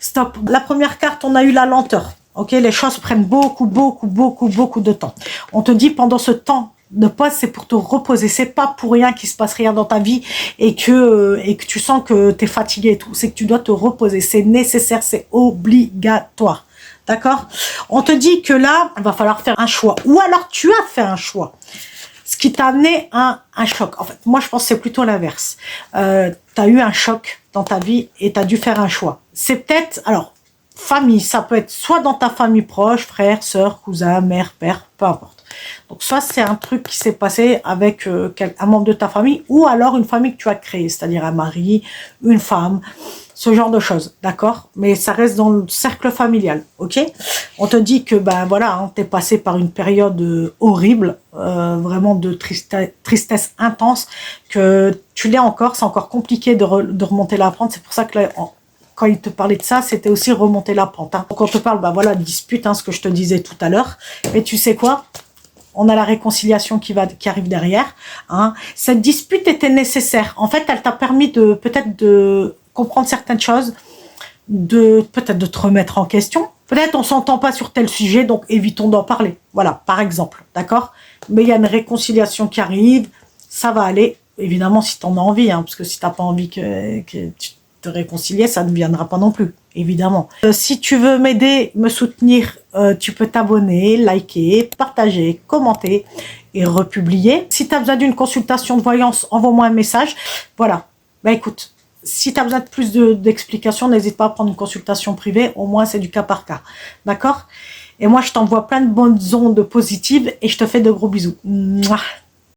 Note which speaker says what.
Speaker 1: Stop. La première carte, on a eu la lenteur. Ok, les choses prennent beaucoup de temps. On te dit pendant ce temps de pause, c'est pour te reposer. C'est pas pour rien qu'il se passe rien dans ta vie et que tu sens que tu es fatigué et tout. C'est que tu dois te reposer. C'est nécessaire, c'est obligatoire. D'accord? On te dit que là, il va falloir faire un choix. Ou alors, tu as fait un choix. Ce qui t'a amené à un choc. En fait, moi, je pense que c'est plutôt l'inverse. Tu as eu un choc dans ta vie et tu as dû faire un choix. C'est peut-être... Alors, famille, ça peut être soit dans ta famille proche, frère, sœur, cousin, mère, père, peu importe. Donc, soit c'est un truc qui s'est passé avec un membre de ta famille ou alors une famille que tu as créée, c'est-à-dire un mari, une femme, ce genre de choses, d'accord? Mais ça reste dans le cercle familial, ok? On te dit que, ben voilà, hein, tu es passé par une période horrible, vraiment de tristesse intense, que tu l'es encore, c'est encore compliqué de remonter la pente. C'est pour ça que là, quand il te parlait de ça, c'était aussi remonter la pente. Hein. Donc on te parle, ben voilà, de dispute, hein, ce que je te disais tout à l'heure. Mais tu sais quoi? On a la réconciliation qui arrive derrière. Hein. Cette dispute était nécessaire. En fait, elle t'a permis de peut-être de comprendre certaines choses, peut-être de te remettre en question. Peut-être on s'entend pas sur tel sujet, donc évitons d'en parler. Voilà, par exemple, d'accord? Mais il y a une réconciliation qui arrive, ça va aller. Évidemment, si tu en as envie, hein, parce que si tu n'as pas envie que tu te réconcilier, ça ne viendra pas non plus, évidemment. Si tu veux m'aider, me soutenir, tu peux t'abonner, liker, partager, commenter et republier. Si tu as besoin d'une consultation de voyance, envoie-moi un message. Voilà, bah écoute, si tu as besoin de plus d'explications, n'hésite pas à prendre une consultation privée, au moins c'est du cas par cas, d'accord? Et moi, je t'envoie plein de bonnes ondes positives et je te fais de gros bisous. Mouah.